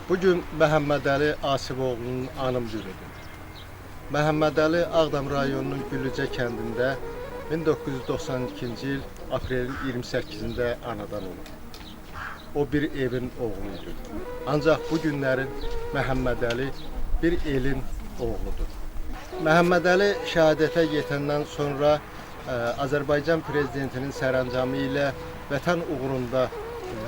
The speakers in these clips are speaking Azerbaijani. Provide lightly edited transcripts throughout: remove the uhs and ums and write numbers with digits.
Bugün Məhəmmədəli Asifoğlu'nun anım günüdür. Məhəmmədəli Ağdam rayonunun Gülücə kəndində 1992-ci il aprelin 28-də anadan olub. O bir evin oğluydu. Ancaq bu günlərin Məhəmmədəli bir elin oğludur. Məhəmmədəli şəhadətə yetəndən sonra Azərbaycan prezidentinin sərəncamı ilə vətən uğrunda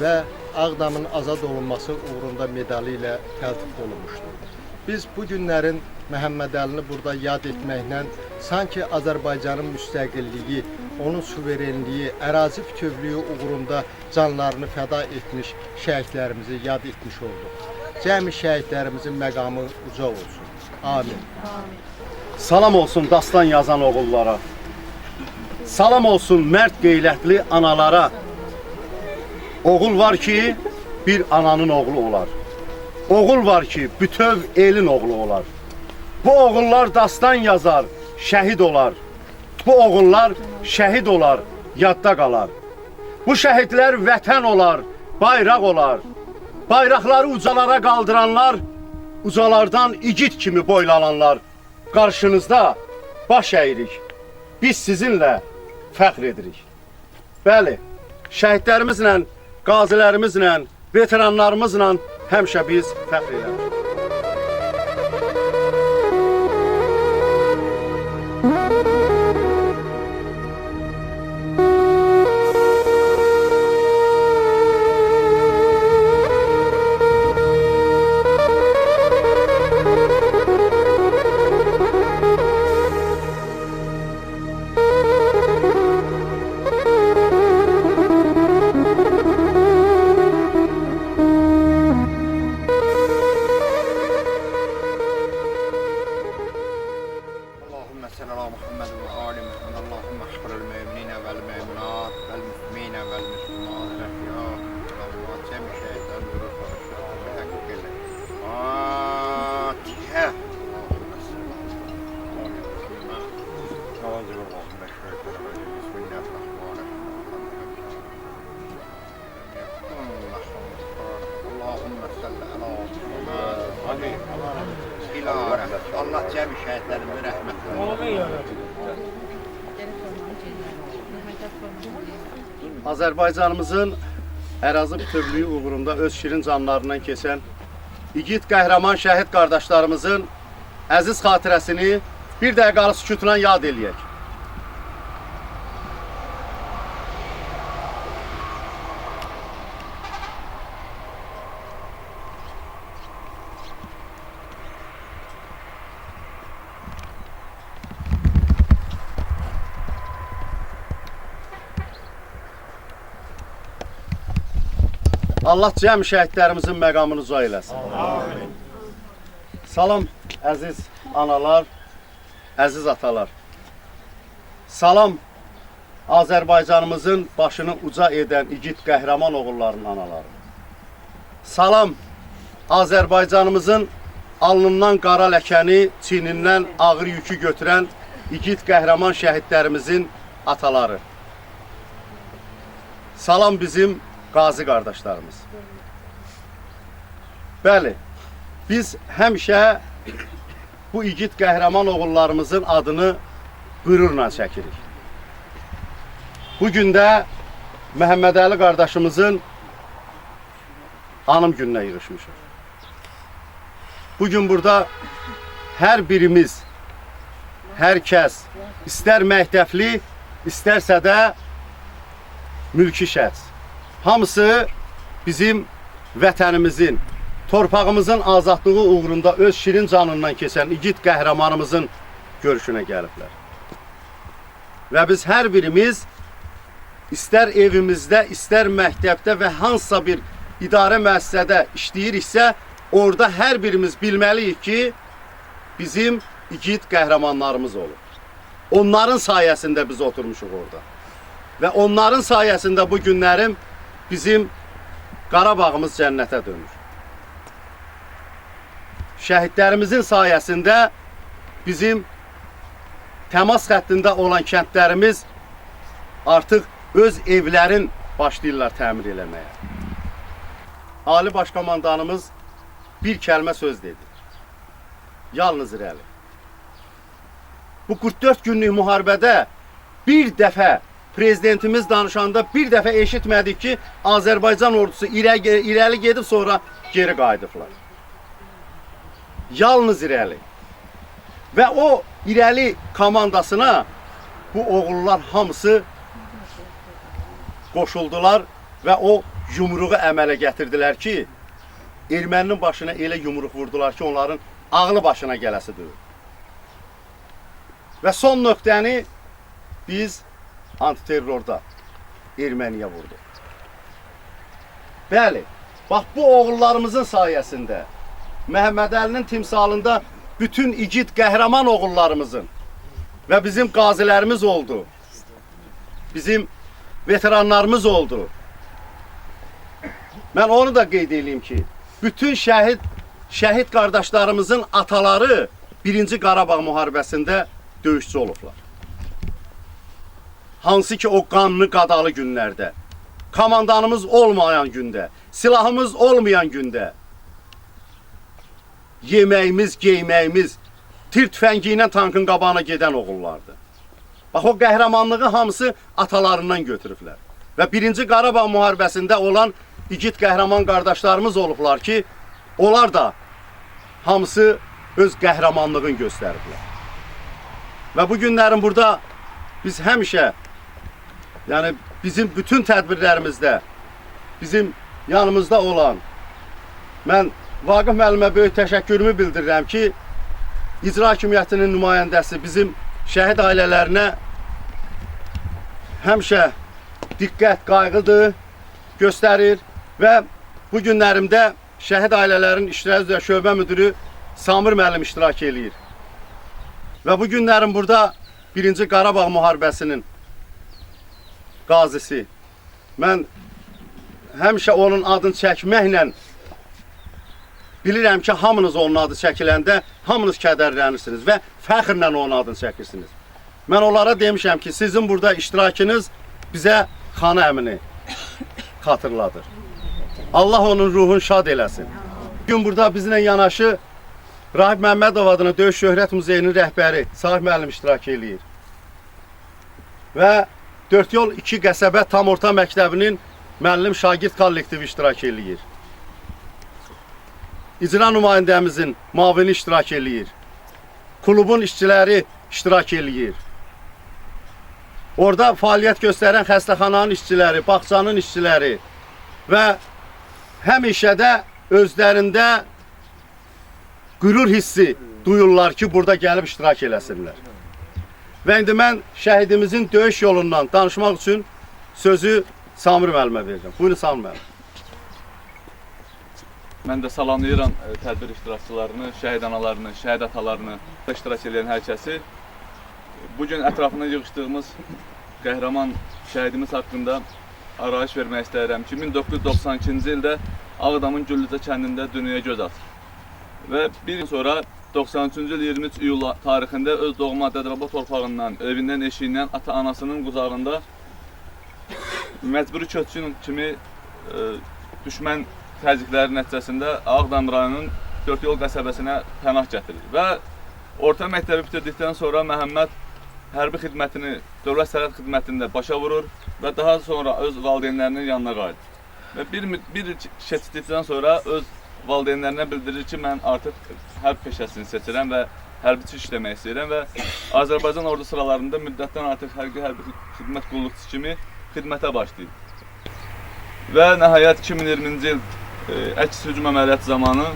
və Ağdamın azad olunması uğrunda medalı ilə təltif olunmuşdur. Biz bu günlərin Məhəmmədəlini burada yad etməklə sanki Azərbaycanın müstəqilliyi, onun suverenliyi, ərazi bütövlüyü uğrunda canlarını fəda etmiş şəhidlərimizi yad etmiş olduq. Cəmi şəhidlərimizin məqamı uca olsun. Amin. Salam olsun dastan yazan oğullara. Salam olsun mərd qeyrətli analara. Oğul var ki, bir ananın oğlu olar. Oğul var ki, bütöv elin oğlu olar. Bu oğullar dastan yazar, şəhid olar. Bu oğullar şəhid olar, yadda qalar. Bu şəhidlər vətən olar, bayraq olar. Bayraqları ucalara qaldıranlar, ucalardan igid kimi boylananlar. Qarşınızda baş əyirik. Biz sizinlə fəxr edirik. Bəli, şəhidlərimizlə, qazilərimizlə, veteranlarımızla həmişə biz fəxr edirik. Allah cəmi şəhidlərimizə rəhmət eylesin. Azərbaycanımızın ərazi bütövlüyü uğrunda öz şirin canlarından keçən igid qəhrəman şəhid qardaşlarımızın əziz xatirəsini bir dəqiqəli sükutla yad eləyək. Allah cəm şəhidlərimizin məqamını uca eləsin. Amin. Salam əziz analar, əziz atalar. Salam Azərbaycanımızın başını uca edən igid qəhrəman oğulların anaları. Salam Azərbaycanımızın alnından qara ləkəni, çiynindən ağır yükü götürən igid qəhrəman şəhidlərimizin ataları. Salam bizim qazi qardaşlarımız. Bəli, biz həmişə bu igid qəhrəman oğullarımızın adını qürurla çəkirik. Bugün də Məhəmmədəli qardaşımızın anım gününə yığışmışıq. Bugün burada hər birimiz, hər kəs, istər məktəbli, istərsə də mülki şəxs, hamısı bizim vətənimizin, torpağımızın azadlığı uğrunda öz şirin canından keçən igid qəhrəmanımızın görüşünə gəliblər. Və biz hər birimiz istər evimizdə, istər məktəbdə və hansısa bir idarə müəssisədə işləyiriksə, orada hər birimiz bilməliyik ki, bizim igid qəhrəmanlarımız olur. Onların sayəsində biz oturmuşuq orada. Və onların sayəsində bu günlərim bizim Qarabağımız cənnətə dönür. Şəhidlərimizin sayəsində bizim təmas xəttində olan kəndlərimiz artıq öz evlərin başlayırlar təmir eləməyə. Ali Başkomandanımız bir kəlmə söz dedi. Yalnız irəli. Bu 44 günlük müharibədə bir dəfə prezidentimiz danışanda bir dəfə eşitmədik ki, Azərbaycan ordusu irəli gedib sonra geri qayıdıblar. Yalnız irəli. Və o irəli komandasına bu oğullar hamısı qoşuldular və o yumruğu əmələ gətirdilər ki, erməninin başına elə yumruq vurdular ki, onların ağlı başına gələsi deyil. Və son nöqtəni biz antiterrorda Erməniyə vurduq. Bəli, bax bu oğullarımızın sayəsində Məhəmməd Əlinin timsalında bütün igid qəhrəman oğullarımızın və bizim qazilərimiz oldu. Bizim veteranlarımız oldu. Mən onu da qeyd edeyim ki, bütün şəhid qardaşlarımızın ataları 1-ci Qarabağ müharibəsində döyüşçü olublar. Hansı ki o qanlı qadalı günlərdə, komandanımız olmayan gündə, silahımız olmayan gündə, yeməyimiz, geyməyimiz, tir tüfəngi ilə tankın qabağına gedən oğullardı. Bax o qəhrəmanlığı hamısı atalarından götürüblər. Və 1-ci Qarabağ müharibəsində olan igid qəhrəman qardaşlarımız olublar ki, onlar da hamısı öz qəhrəmanlığını göstəriblər. Və bu günlərin burada biz həmişə, yəni bizim bütün tədbirlərimizdə, bizim yanımızda olan, mən Vaqif müəllimə böyük təşəkkürümü bildirirəm ki, icra hakimiyyətinin nümayəndəsi bizim şəhid ailələrinə həmişə diqqət, qayğıdır, göstərir və bu günlərimdə şəhid ailələrin İşlər üzrə şöbə müdürü Samir müəllim iştirak eləyir. Və bu günlərin burada 1-ci Qarabağ müharibəsinin qazisi. Mən həmişə onun adını çəkməklə bilirəm ki, hamınız onun adı çəkiləndə hamınız kədərlənirsiniz və fəxrlə onun adını çəkirsiniz. Mən onlara demişəm ki, sizin burada iştirakınız bizə Xana əmini xatırladır. Allah onun ruhunu şad eləsin. Bugün burada bizimlə yanaşı Rahib Məmmədov adına Döyüş Şöhrət Muzeyinin rəhbəri Sahib müəllim iştirak eləyir. Və 4 yol 2 qəsəbə tam orta məktəbinin müəllim şagird kollektivi iştirak eləyir. İcra nümayəndəmizin mavini iştirak eləyir. Klubun işçiləri iştirak eləyir. Orada fəaliyyət göstərən xəstəxananın işçiləri, bağçanın işçiləri və həmişə də özlərində qürur hissi duyurlar ki, burada gəlib iştirak eləsinlər. Və indi mən şəhidimizin döyüş yolundan danışmaq üçün sözü Samir müəllimə verəcəm. Buyurun Samir müəllim. Mən də salamlayıram tədbir iştirakçılarını, şəhid analarını, şəhid atalarını, iştirak edən hər kəsi. Bugün ətrafına yığışdığımız qəhrəman şəhidimiz haqqında arayış vermək istəyirəm ki, 1992-ci ildə Ağdamın Güllücə kəndində dünyaya göz atır. Və bir gün sonra 93-cü il 23 iyul tarixində öz doğma Dədəbaba torpağından, evindən, eşiyindən, ata-anasının qucağında məcburi köçkün kimi düşmən təzyiqləri nəticəsində Ağdam rayonunun 4 yol qəsəbəsinə pənah gətirir. Və orta məktəbi bitirdikdən sonra Məhəmməd hərbi xidmətini, dövlət sərhəd xidmətində başa vurur və daha sonra öz valideynlərinin yanına qayıdır. Və bir keçdikdən sonra öz valideynlərinə bildirir ki, mən artıq hərb peşəsini seçirəm və hərbiçi işləmək istəyirəm və Azərbaycan ordu sıralarında müddətdən artıq hərbi xidmət qulluqçusu kimi xidmətə başlayıb. Və nəhayət 2020-ci il əks hücum əməliyyatı zamanı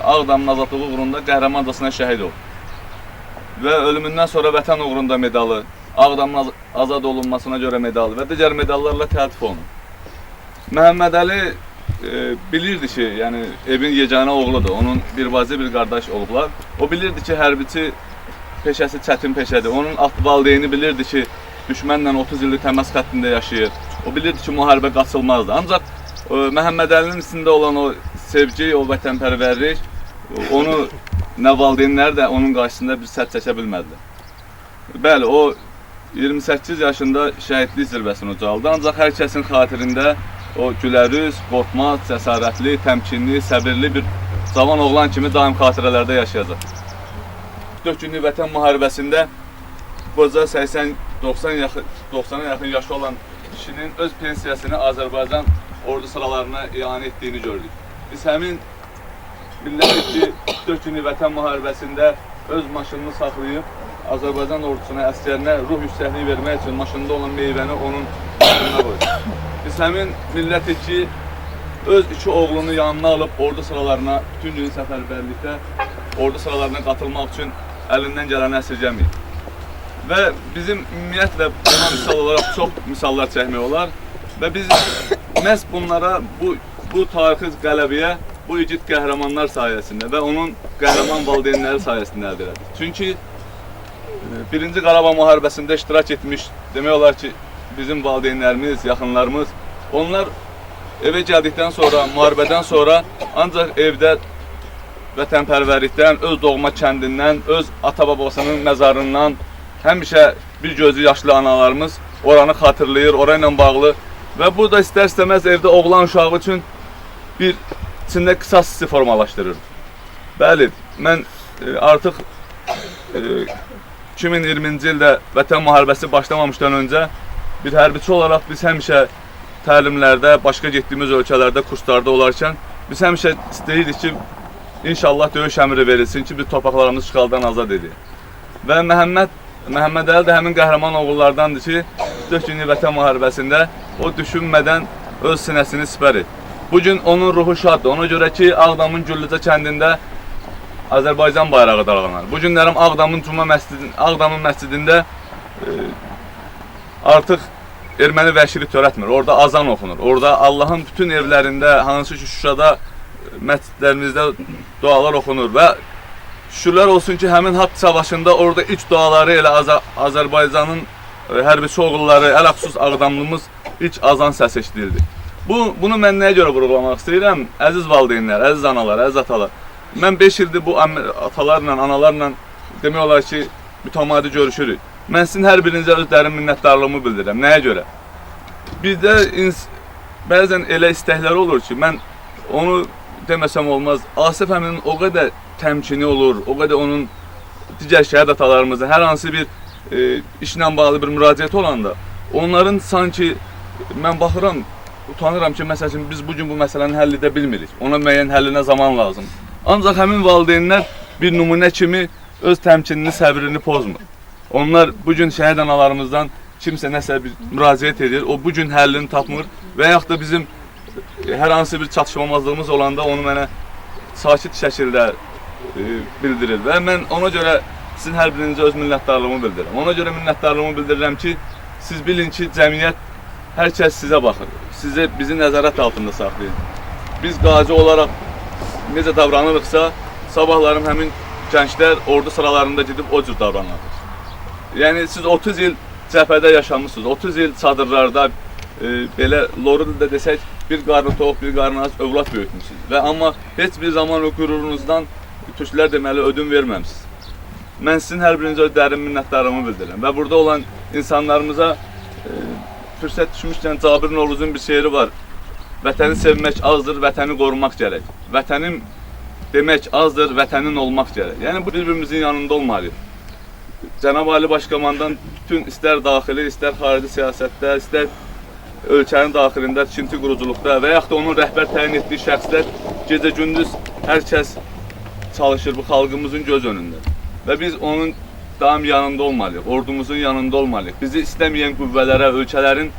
Ağdamın azadlığı uğrunda qəhrəmancasına şəhid oldu. Və ölümündən sonra vətən uğrunda medalı, Ağdamın azad olunmasına görə medalı və digər medallarla təltif olunur. Məhəmməd Əli bilirdi ki, yəni evin yeganə oğludur, onun bir bacı, bir qardaş olublar. O bilirdi ki, hərbiçi peşəsi çətin peşədir. Onun valideyni bilirdi ki, düşmənlə 30 illik təmas xəttində yaşayır. O bilirdi ki, müharibə qaçılmazdı. Ancaq Məhəmməd Əlinin içində olan o sevgi, o vətənpərvərlik, onu nə valideynlər də onun qarşısında bir sədd çəkə bilmədilər. Bəli, o 28 yaşında şəhidlik zirvəsini ucaldı. Ancaq hər kəsin xatirində o gülərüz, qorxmaz, cəsarətli, təmkinli, səbirli bir cavan oğlan kimi daim xatirələrdə yaşayacaq. 4 günlük vətən müharibəsində qoca 80-90 yaxın yaşı olan kişinin öz pensiyasını Azərbaycan ordu sıralarına ianə etdiyini gördük. Biz həmin millətik ki, 4 günlük vətən müharibəsində öz maşınını saxlayıb Azərbaycan ordusuna, əskərinə ruh yüksəkliyi vermək üçün maşında olan meyvəni onun maşınına qoydu. Biz həmin millətik ki, öz 2 oğlunu yanına alıb ordu sıralarına, bütün gün səfərbərlikdə ordu sıralarına qatılmaq üçün əlindən gələni əsirgəməyib. Və bizim ümumiyyətlə buna misal olaraq çox misallar çəkmək olar və biz məhz bunlara, bu tarixi qələbəyə bu igid qəhrəmanlar sayəsində və onun qəhrəman valideynləri sayəsində əldə elədik. Çünki 1-ci Qarabağ müharibəsində iştirak etmiş, demək olar ki, bizim valideynlərimiz, yaxınlarımız, onlar evə gəldikdən sonra, müharibədən sonra ancaq evdə vətənpərvərlikdən, öz doğma kəndindən, öz ata-babasının məzarından həmişə bir gözü yaşlı analarımız oranı xatırlayır, orayla bağlı və bu da istər-istəməz evdə oğlan uşağı üçün bir içində qisas hissi formalaşdırır. Bəli, mən artıq 2020-ci ildə vətən müharibəsi başlamamışdan öncə bir hərbiçi olaraq biz həmişə təlimlərdə, başqa getdiyimiz ölkələrdə, kurslarda olarkən biz həmişə istəyirdik ki, inşallah döyüş əmri verilsin ki, biz torpaqlarımızı işğaldan azad edək. Və Məhəmməd Əli də həmin qəhrəman oğullardandır ki, 4 günlük vətən müharibəsində o düşünmədən öz sinəsini sipər etdi. Bugün onun ruhu şaddır. Ona görə ki, Ağdamın Güllücə kəndində Azərbaycan bayrağı dalğalanır. Bu günlərim Ağdamın məscidində artıq erməni vəhşilik törətmir. Orada azan oxunur. Orada Allahın bütün evlərində, hansı ki Şuşada məscidlərimizdə dualar oxunur və şükürlər olsun ki, həmin Haqq savaşında orada ilk duaları elə Azərbaycanın hərbiçi oğulları, ələxüsus Ağdamlımız ilk azan səsi eşidildi. Bunu mən nəyə görə vurğulamaq istəyirəm? Əziz valideynlər, əziz analar, əziz atalar. Mən 5 ildir bu atalarla, analarla demək olar ki, mütəmadi görüşürük. Mən sizin hər birinizə öz dərin minnətdarlığımı bildirirəm. Nəyə görə? Bizdə bəzən elə istəklər olur ki, mən onu deməsəm olmaz. Asif əminin o qədər təmkini olur, o qədər onun digər şəhid atalarımızın hər hansı bir işlə bağlı bir müraciəti olanda, onların sanki mən baxıram, utanıram ki, məsələn, biz bugün bu məsələni həll edə bilmirik. Ona müəyyən həllinə zaman lazım. Ancaq həmin valideynlər bir nümunə kimi öz təmkinini, səbrini pozmur. Onlar bugün şəhid analarımızdan kimsə nəsə bir müraciət edir, o bugün həllini tapmır və yaxud da bizim hər hansı bir çatışmamazlığımız olanda onu mənə sakit şəkildə bildirir və mən ona görə sizin hər birinizə öz minnətdarlığımı bildirirəm. Ona görə minnətdarlığımı bildirirəm ki, siz bilin ki, cəmiyyət hər kəs sizə baxır, bizi nəzarət altında saxlayın. Biz qazi olaraq necə davranırıqsa, sabahlarım həmin gənclər ordu sıralarında gedib o cür davranırıq. Yəni, siz 30 il cəbhədə yaşamışsınız, 30 il çadırlarda, belə loru dildə desək, bir qarnı tox, bir qarnı az övlad böyütmüşsünüz. Və amma heç bir zaman o qürurunuzdan türklər deməli ödün verməmişsiniz. Mən sizin hər birinizə dərin minnətdarlığımı bildirirəm və burada olan insanlarımıza fürsət düşmüşkən Cabir Novruzun bir şeiri var. Vətəni sevmək azdır, vətəni qorumaq gərək. Vətənim demək azdır, vətənin olmaq gərək. Yəni, bu bir-birimizin yanında olmalıyıq. Cənab Ali Başkomandan bütün istər daxili, istər xarici siyasətdə, istər ölkənin daxilində, tikinti quruculuqda və yaxud da onun rəhbər təyin etdiyi şəxslər gecə-gündüz hər kəs çalışır bu xalqımızın göz önündə. Və biz onun daim yanında olmalıyıq, ordumuzun yanında olmalıyıq. Bizi istəməyən qüvvələrə, ölkələrin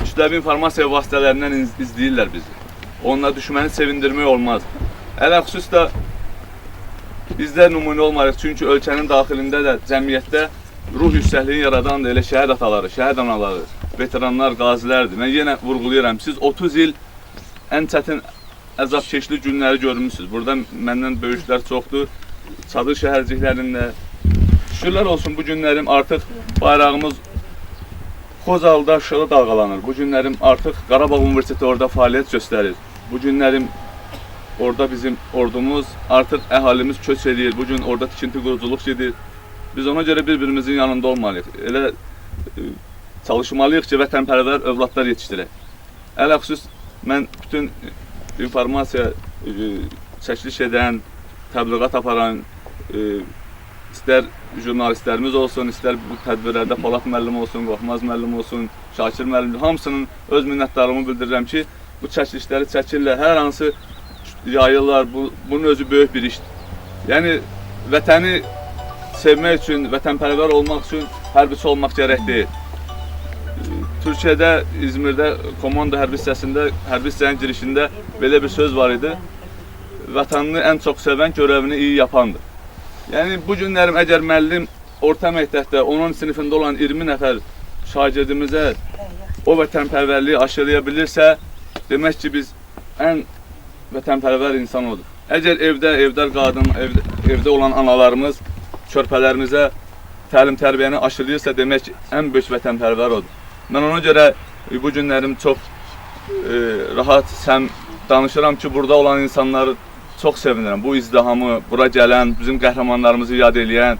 kütləvi informasiya vasitələrindən izləyirlər bizi. Onunla düşməni sevindirmək olmaz. Ələxüsus da bizdə nümunə olmalıyıq, çünki ölkənin daxilində də, cəmiyyətdə ruh yüksəkliyi yaradan da elə şəhid ataları, şəhid anaları, veteranlar, qazilərdir. Mən yenə vurğulayıram, siz 30 il ən çətin əzabkeşli günləri görmüşsünüz. Burada məndən böyüklər çoxdur, çadır şəhərciklərində. Şükürlər olsun, bu günlərim artıq bayrağımız Xozalda Şuşada dalğalanır. Bu günlərim artıq Qarabağ Universiteti orada fəaliyyət göstərir. Bu günlərim orada bizim ordumuz, artıq əhalimiz köç edir. Bugün orada tikinti quruculuq gedir. Biz ona görə bir-birimizin yanında olmalıyıq. Elə çalışmalıyıq ki, vətənpərvər övladlar yetişdirək. Ələxüsus, mən bütün informasiya çəkiliş edən, təbliğat aparan, istər jurnalistlərimiz olsun, istər bu tədbirlərdə Polat müəllim olsun, Qorxmaz müəllim olsun, Şakir müəllim, hamısının öz minnətdarlığımı bildirirəm ki, bu çəkilişləri çəkirlər, hər hansı yayırlar, bunun özü böyük bir işdir. Yəni, vətəni sevmək üçün, vətənpərvər olmaq üçün hərbiçi olmaq gərək deyil. Türkiyədə, İzmirdə, komanda hərbi hissəsində, hərbi hissənin girişində belə bir söz var idi. Vətənini ən çox sevən görevini iyi yapandır. Yəni, bu günlərim əgər müəllim orta məktəbdə, onun sinifində olan 20 nəfər şagirdimizə o vətənpərvərliyi aşılaya bilirsə, demək ki, biz ən vətənpərvər insan odur. Əgər evdar qadın, evdə olan analarımız körpələrimizə təlim-tərbiyəni aşılayırsa, demək ki, ən böyük vətənpərvər odur. Mən ona görə bu günlərim çox rahat danışıram ki, burada olan insanları çox sevinirəm. Bu izdihamı, bura gələn, bizim qəhrəmanlarımızı yad eləyən,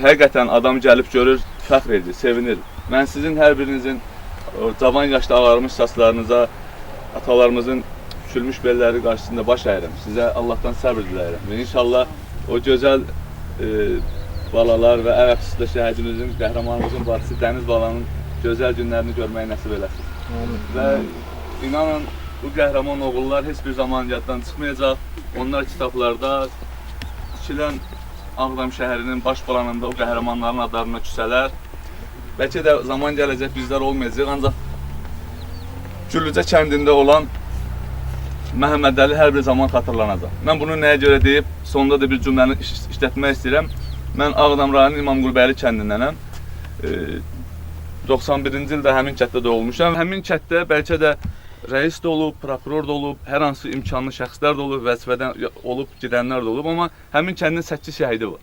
həqiqətən adam gəlib görür, fəxr edir, sevinir. Mən sizin hər birinizin cavan yaşda ağarmış saçlarınıza, atalarımızın küçülmüş belləri qarşısında baş əyirəm. Sizə Allahdan səbr diləyirəm. Və inşallah o gözəl balalar və əvəqsizdə şəhidimizin, qəhrəmanımızın bacısı Dəniz balanın gözəl günlərini görməyi nəsib eləsin. Və inanın, bu qəhrəman oğullar heç bir zaman yaddan çıxmayacaq. Onlar kitablarda tikilən Ağdam şəhərinin baş planında o qəhrəmanların adlarına küsələr. Bəlkə də zaman gələcək bizlər olmayacaq, ancaq Güllücə kəndində olan Məhəmməd Əli hər bir zaman xatırlanacaq. Mən bunu nəyə görə deyib, sonunda da bir cümləni işlətmək istəyirəm. Mən Ağdam rayonunun İmamqulbəyli kəndindənəm. 91-ci ildə həmin kətdə doğulmuşam. Həmin kətdə bəlkə də rəis də olub, prokuror da olub, hər hansı imkanlı şəxslər də olub, vəzifədən olub, gedənlər də olub. Amma həmin kəndin 8 şəhidi var,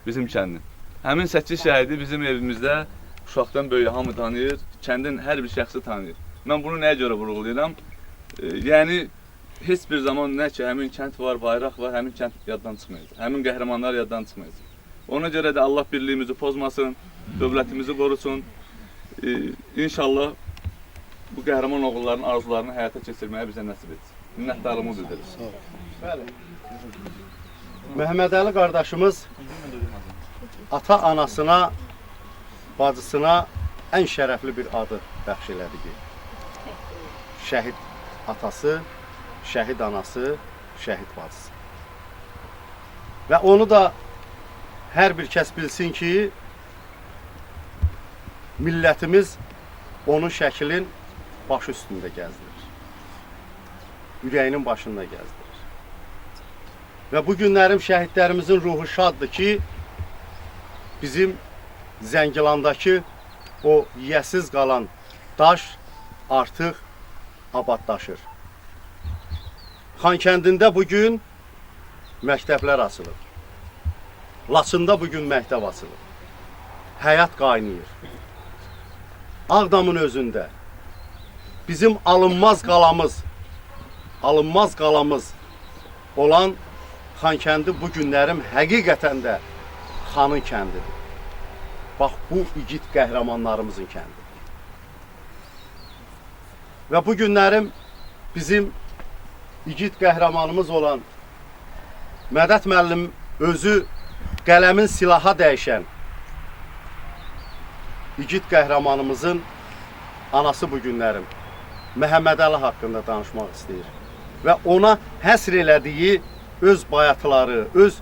bizim kəndin. Həmin 8 şəhidi bizim evimizdə uşaqdan böyük hamı tanıyır, kəndin hər bir şəxsi tanıyır. Mən bunu nəyə görə vurğulayıram? Yəni, heç bir zaman nə ki, həmin kənd var, bayraq var, həmin kənd yaddan çıxmayacaq. Həmin qəhrəmanlar yaddan çıxmayacaq. Ona görə də Allah birliyimizi pozmasın, dövlətimizi qorusun. İnşallah bu qəhrəman oğulların arzularını həyata keçirməyə bizə nəsib etsin. Minnətdarlığımı bildirir. Məhəmməd Əli qardaşımız ata-anasına, bacısına ən şərəfli bir adı bəxş elədi ki, şəhid atası, şəhid anası, şəhid bacısı. Və onu da hər bir kəs bilsin ki, millətimiz onun şəklin başı üstündə gəzdirir. Ürəyinin başında gəzdirir. Və bu günlərim şəhidlərimizin ruhu şaddır ki, bizim Zəngilandakı o yiyəsiz qalan daş artıq abadlaşır. Xankəndində bugün məktəblər açılır. Laçında bugün məktəb açılır. Həyat qaynayır. Ağdamın özündə bizim alınmaz qalamız olan Xankəndi bu günlərim həqiqətən də xanın kəndidir. Bax, bu igid qəhrəmanlarımızın kəndidir. Və bu günlərim bizim igid qəhrəmanımız olan Mədət müəllim özü qələmin silaha dəyişən igid qəhrəmanımızın anası bu günlərim Məhəmməd Əli haqqında danışmaq istəyir. Və ona həsr elədiyi öz bayatıları, öz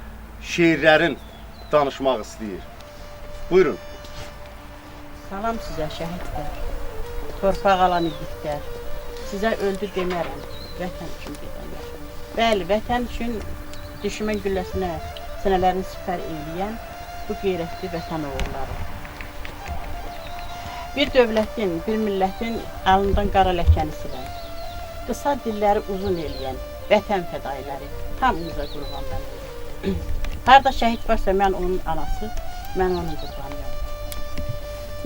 şeirlərin danışmaq istəyir. Buyurun. Salam sizə şəhidlər, torpaq alan igidlər. Sizə öldü demərəm, vətən üçün gedənlər. Bəli, vətən üçün düşmən gülləsinə sənələrini sipər eləyən bu qeyrətli vətən oğulları. Bir dövlətin, bir millətin alnından qara ləkəni silən, qısa dilləri uzun eləyən vətən fədailəri hamımıza qurban mən. Harada şəhid varsa mən onun anası, mən onun qurbanıyam.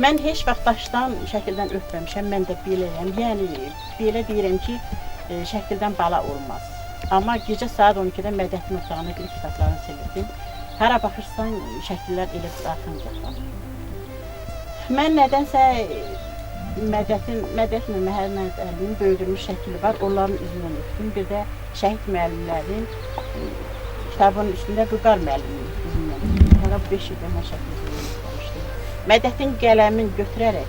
Mən heç vaxt daşdan, şəkildən öpməmişəm, mən də beləyəm. Yəni, belə deyirəm ki, şəkildən bala olmaz. Amma gecə saat 12-də Mədətin otağına girib kitablarını silirdim. Hara baxırsan, şəkillər elə bir arxan gəlir. Mən nədənsə Mədət Məhəmməd Əlinin böyüdülmüş şəkli var, onların üzündən öpdüm. Bir də şəhid müəllimlərin kitabının üstündə Vüqar müəllimin üzündən öpdüm. Hələ 5 ildə mən şəkli izləmişdim. Mədətin qələmin götürərək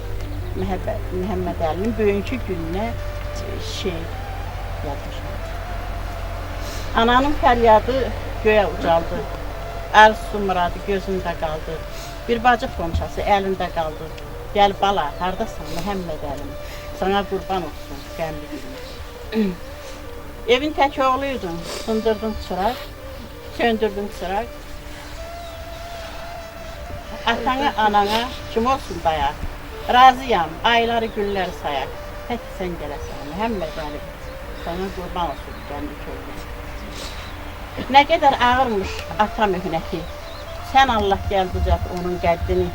Məhəmməd Əlinin böyünkü gününə yazmışam. Ananın fəryadı göyə ucaldı, arzusu muradı gözündə qaldı. Bir bacı qonşası əlində qaldı. Gəl bala, hardasan Məhəmməd Əlim? Sana qurban olsun qəmli günüm. Evin tək oğluydun, sındırdın çıraq, söndürdün çıraq. Atana, anana kim olsun dayaq? Razıyam, ayları, günləri sayaq. Tək sən gələsən Məhəmməd Əlim. Sana qurban olsun qəmli könlüm. Nə qədər ağırmış ata mühnəti. Sən Allah gəl düzət onun qəddini.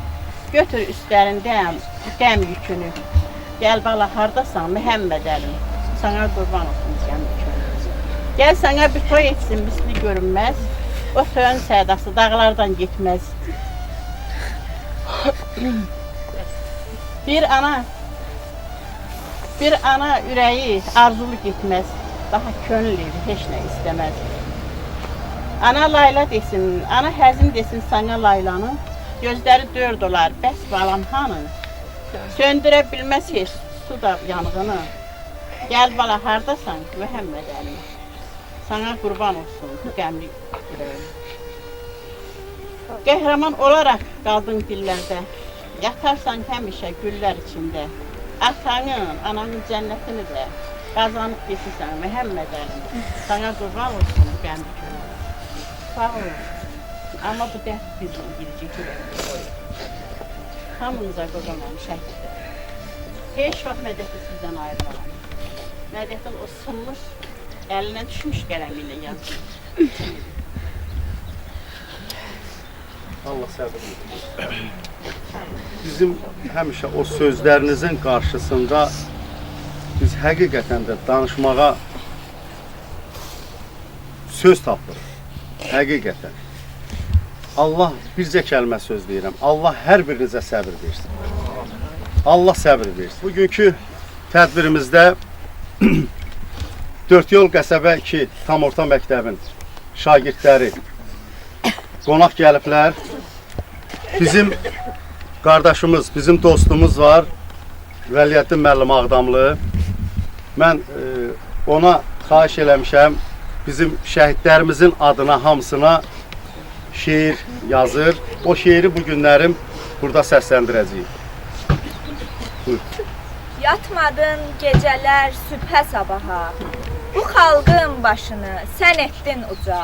Götür üstlərindən qəm yükünü. Gəl bala, hardasan Məhəmməd Əlim? Sana qurban olsun qəm yükünü. Gəl sana bir toy etsin, misli görünməz. O toyun sədası dağlardan getməz. Bir ana ürəyi arzulu getməz. Daha könül heç nə istəməz. Ana Layla desin, ana həzin desin sana Laylanın. Gözləri dörd olar, bəs balam hanı? Söndürə bilməz heç su da yanğını. Gəl bala, hardasan Məhəmməd Əlim? Sana qurban olsun bu qəmli ürəyim. Qəhrəman olaraq qaldın dillərdə. Yatarsan həmişə güllər içində. Atanın, ananın cənnətini də qazanıb geçirsən Məhəmməd Əlim. Sana qurban olsun bu qəmli ürəyim. Sağ olun. Amma bu dərd bizim girəcək ürəyimdə. Hamınıza qocaman şəhiddir. Heç vaxt Mədəti sizdən ayrılaram. Mədətin o sınmış, əlinə düşmüş qələmi ilə yazır. Allah səbir etsin. Bizim həmişə o sözlərinizin qarşısında biz həqiqətən də danışmağa söz tapırıq. Həqiqətən. Allah bircə kəlmə söz deyirəm. Allah hər birinizə səbir versin. Allah səbir versin. Bugünkü tədbirimizdə 4 yol qəsəbə 2 tam orta məktəbin şagirdləri qonaq gəliblər. Bizim qardaşımız, bizim dostumuz var. Vəliyyəddin müəllim Ağdamlı. Mən ona xahiş eləmişəm. Bizim şəhidlərimizin adına hamısına şeir yazır. O şeiri bu günlərim burada səsləndirəcəyik. Buyur. Yatmadın gecələr sübhə sabaha. Bu xalqın başını sən etdin uca.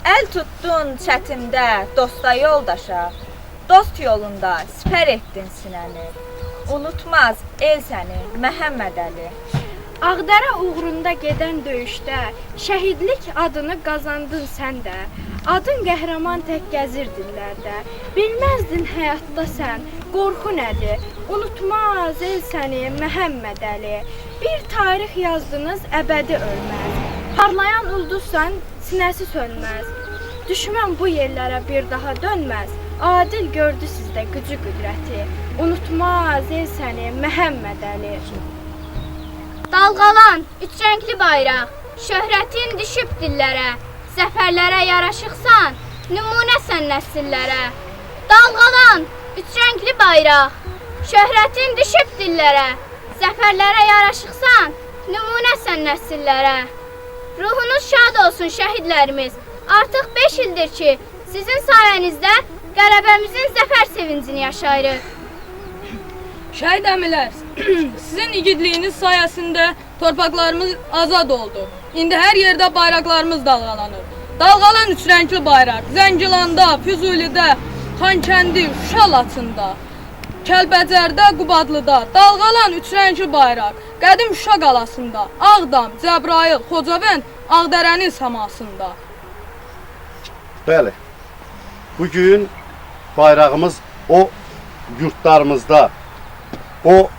Əl tutdun çətində dosta yoldaşa. Dost yolunda sipər etdin sinəni. Unutmaz el səni Məhəmməd Əli. Ağdərə uğrunda gedən döyüşdə şəhidlik adını qazandın sən də. Adın qəhrəman tək gəzir dillərdə. Bilməzdin həyatda sən qorxu nədir. Unutmaz el səni Məhəmməd Əli. Bir tarix yazdınız əbədi ölməz. Parlayan ulduzsan sinəsi sönməz. Düşmən bu yerlərə bir daha dönməz. Adil gördü sizdə gücü qüdrəti. Unutmaz el səni Məhəmməd Əli. Dalğalan üç rəngli bayraq, şöhrətin düşüb dillərə, zəfərlərə yaraşıqsan, nümunəsən nəsillərə. Dalğalan üç rəngli bayraq, şöhrətin düşüb dillərə, zəfərlərə yaraşıqsan, nümunəsən nəsillərə. Ruhunuz şad olsun şəhidlərimiz, artıq 5 ildir ki, sizin sayənizdə qələbəmizin zəfər sevincini yaşayırıq. Şəhid əmilər, sizin igidliyiniz sayəsində torpaqlarımız azad oldu. İndi hər yerdə bayraqlarımız dalğalanır. Dalğalan üç rəngli bayraq, Zəngilanda, Füzulidə, Xankəndi, Şuşa Laçında, Kəlbəcərdə, Qubadlıda. Dalğalan üç rəngli bayraq, qədim Şuşa qalasında, Ağdam, Cəbrayıl, Xocavənd, Ağdərənin səmasında. Bəli, bugün bayrağımız o yurtlarımızda, o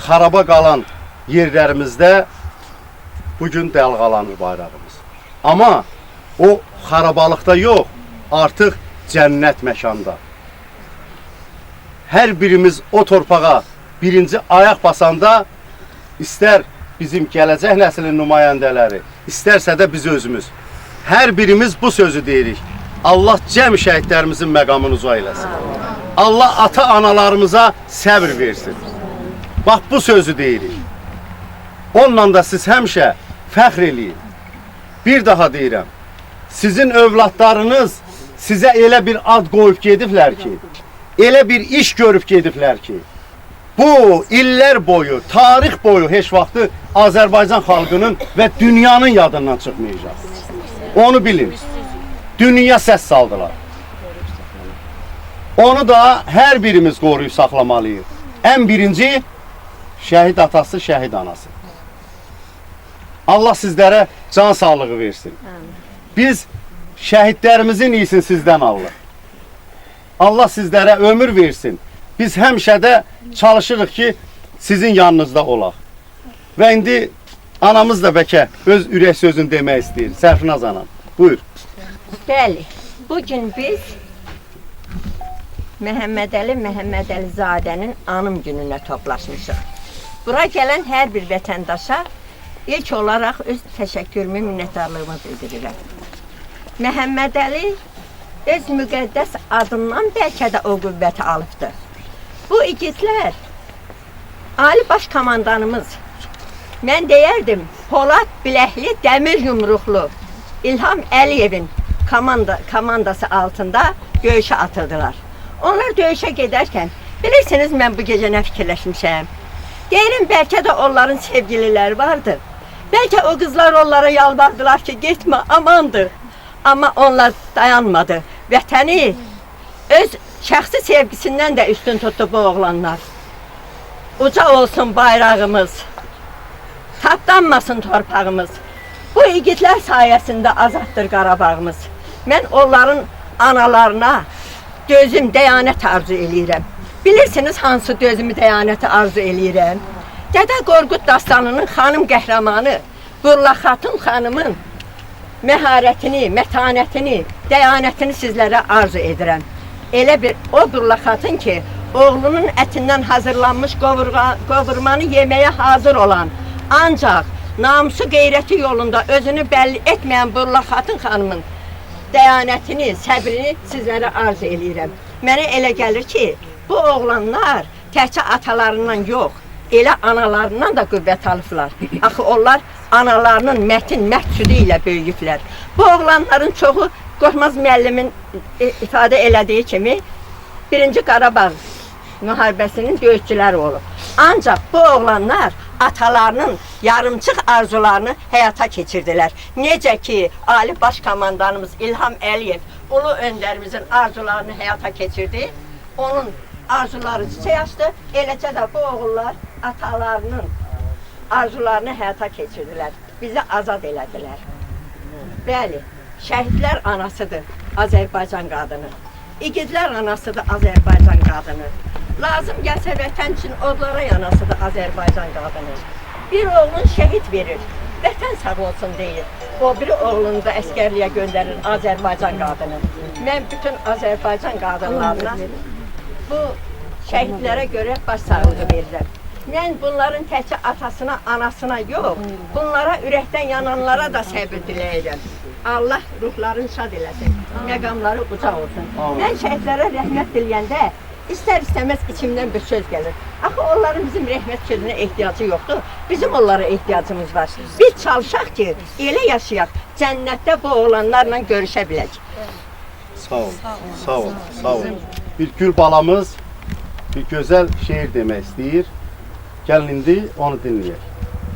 xaraba qalan yerlərimizdə bugün dalğalanır bayrağımız. Amma o xarabalıqda yox, artıq cənnət məkanda. Hər birimiz o torpağa birinci ayaq basanda istər bizim gələcək nəslin nümayəndələri, istərsə də biz özümüz. Hər birimiz bu sözü deyirik. Allah cəm şəhidlərimizin məqamını uca eləsin. Allah ata-analarımıza səbr versin. Bax, bu sözü deyirik. Onunla da siz həmişə fəxr eləyin. Bir daha deyirəm, sizin övladlarınız sizə elə bir ad qoyub gediblər ki, elə bir iş görüb gediblər ki, bu illər boyu, tarix boyu heç vaxtı Azərbaycan xalqının və dünyanın yadından çıxmayacaq. Onu bilin. Dünya səs saldılar. Onu da hər birimiz qoruyub saxlamalıyıq. Ən birinci, şəhid atası, şəhid anası. Allah sizlərə can sağlığı versin. Biz şəhidlərimizin iyisini sizdən alırıq. Allah sizlərə ömür versin. Biz həmişə də çalışırıq ki, sizin yanınızda olaq. Və indi anamız da bəlkə öz ürək sözünü demək istəyir. Sərfinaz anam, buyur. Bəli, bugün biz Məhəmmədəli Məhəmmədəlizadənin anım gününə toplaşmışıq. Bura gələn hər bir vətəndaşa ilk olaraq öz təşəkkürümü, minnətdarlığımı bildirirəm. Məhəmmədəli öz müqəddəs adından bəlkə də o qüvvəti alıbdır. Bu igidlər, Ali Baş Komandanımız, mən deyərdim, Polad biləkli, dəmir yumruqlu İlham Əliyevin komandası altında döyüşə atıldılar. Onlar döyüşə gedərkən, bilirsiniz mən bu gecə nə fikirləşmişəm? Deyirəm, bəlkə də onların sevgililəri vardı. Bəlkə o qızlar onlara yalvardılar ki, getmə, amandır. Amma onlar dayanmadı. Vətəni öz şəxsi sevgisindən də üstün tutdu bu oğlanlar. Uca olsun bayrağımız, tapdanmasın torpağımız. Bu igidlər sayəsində azaddır Qarabağımız. Mən onların analarına dözüm, dəyanət arzu eləyirəm. Bilirsiniz hansı dözümü, dəyanəti arzu eləyirəm? Dədə Qorqud dastanının xanım qəhrəmanı Burla Xatun xanımın məharətini, mətanətini, dəyanətini sizlərə arzu edirəm. Elə bir o Burla Xatun ki, oğlunun ətindən hazırlanmış qovurmanı yeməyə hazır olan, ancaq namusu qeyrəti yolunda özünü bəlli etməyən Burla Xatun xanımın dəyanətini, səbrini sizlərə arzu eləyirəm. Mənə elə gəlir ki, bu oğlanlar təkcə atalarından yox, elə analarından da qüvvət alıblar. Axı onlar analarının mətin, mərd südü ilə böyüyüblər. Bu oğlanların çoxu Qorxmaz müəllimin ifadə elədiyi kimi 1-ci Qarabağ müharibəsinin döyüşçüləri olub. Ancaq bu oğlanlar atalarının yarımçıq arzularını həyata keçirdilər. Necə ki, Ali Baş Komandanımız İlham Əliyev ulu öndərimizin arzularını həyata keçirdi, onun arzuları çiçək açdı, eləcə də bu oğullar atalarının arzularını həyata keçirdilər, bizi azad elədilər. Bəli, şəhidlər anasıdır Azərbaycan qadını, igidlər anasıdır Azərbaycan qadını, lazım gəlsə vətən üçün odlara yanasıdır Azərbaycan qadını. Bir oğlun şəhid verir, vətən sağ olsun deyir, o biri oğlunu da əskərliyə göndərir Azərbaycan qadını. Mən bütün Azərbaycan qadınlarına bu şəhidlərə görə baş sağlığı verirəm. Mən bunların təkcə atasına, anasına yox, bunlara ürəkdən yananlara da səbir diləyirəm. Allah ruhlarını şad eləsin, məqamları uca olsun. Mən şəhidlərə rəhmət diləyəndə istər-istəməz içimdən bir söz gəlir. Axı onların bizim rəhmət sözünə ehtiyacı yoxdur, bizim onlara ehtiyacımız var. Biz çalışaq ki, elə yaşayaq, cənnətdə bu oğlanlarla görüşə bilək. Sağ ol, sağ ol, sağ ol. Bir gül balamız bir gözəl şeir demək istəyir. Gəlin indi onu dinləyək.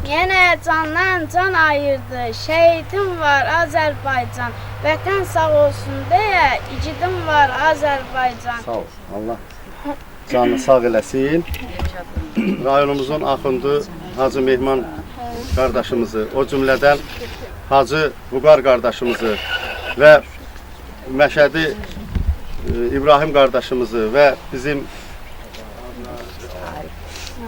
Yenə candan can ayırdı, şəhidim var Azərbaycan, vətən sağ olsun deyə, igidim var Azərbaycan. Sağ ol, Allah canını sağ eləsin. Rayonumuzun axundu Hacı Mehman qardaşımızı, o cümlədən Hacı Vüqar qardaşımızı və Məşədi İbrahim qardaşımızı və bizim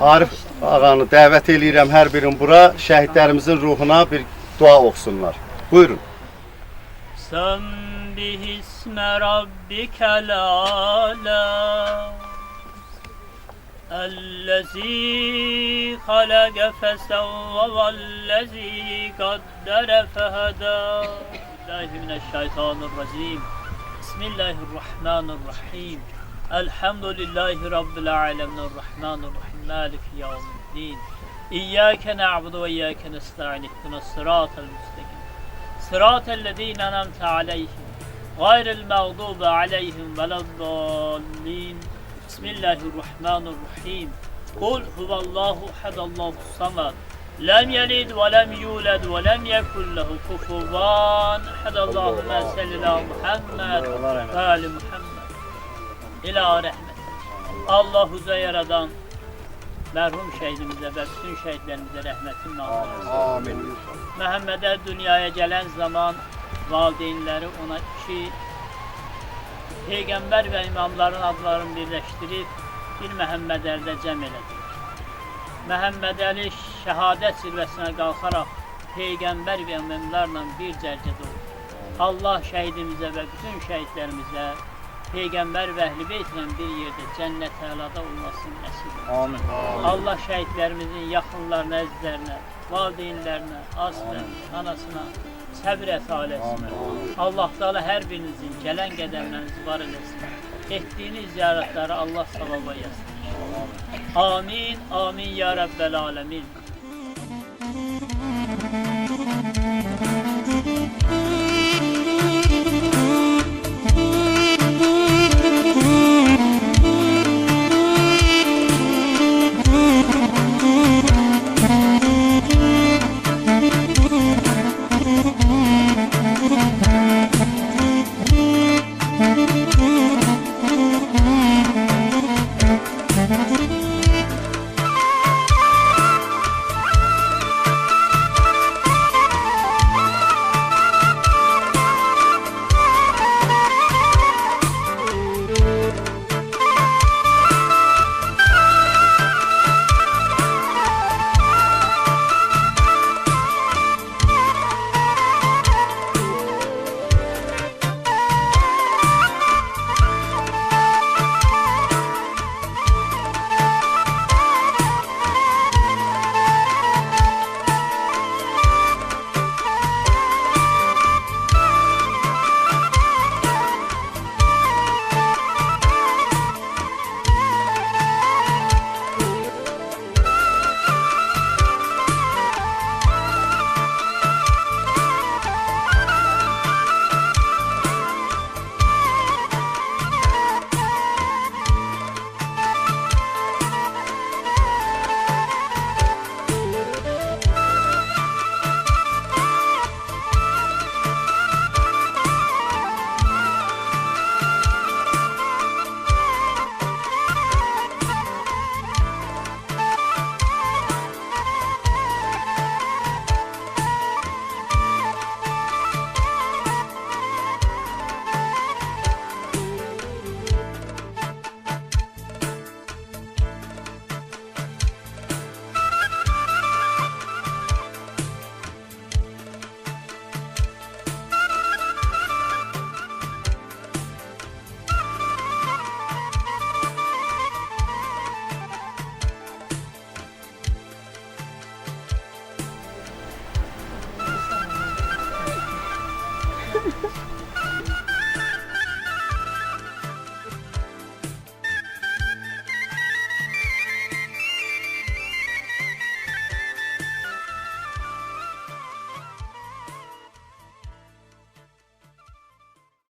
Arif ağanı dəvət eləyirəm hər birin bura, şəhidlərimizin ruhuna bir dua oxusunlar. Buyurun. Səmbih ismə rabbikəl alə الذي خلق فسوى والذي قدر فهدى بالله من الشيطان الرجيم بسم الله الرحمن الرحيم الحمد لله رب العالمين الرحمن الرحيم مالك يوم الدين إياك نعبد وإياك نستعين اهدنا الصراط المستقيم صراط الذين أنعمت عليهم غير المغضوب عليهم ولا الضالين بسم الله الرحمن الرحيم قل هو الله أحد الله الصمد لم يلد ولم يولد ولم يكن له كفوا أحد اللهم صل على محمد وآل محمد إلى رحمة الله yaradan merhum şehidimize ve bütün şehitlerimize rahmetin Amin. Məhəmmədə dünyaya gələn zaman valideynləri ona iki peyğəmbər və imamların adlarını birləşdirib bir Məhəmməd Əlidə cəm elədi. Məhəmməd Əli şəhadət zirvəsinə qalxaraq peyğəmbər və imamlarla bir cərgədə oldu. Allah şəhidimizə və bütün şəhidlərimizə peyğəmbər və əhl-i beytlə bir yerdə cənnət əlada olmasını nəsib etsin. Amin. Allah şəhidlərimizin yaxınlarına, əzizlərinə, valideynlərinə, aslərinə, anasına səbr əta eləsin. Allah Teala hər birinizin gələn qədəmlərinizi var eləsin. Etdiyiniz ziyarətləri Allah savaba yazsın. Amin, amin ya Rabbel alemin.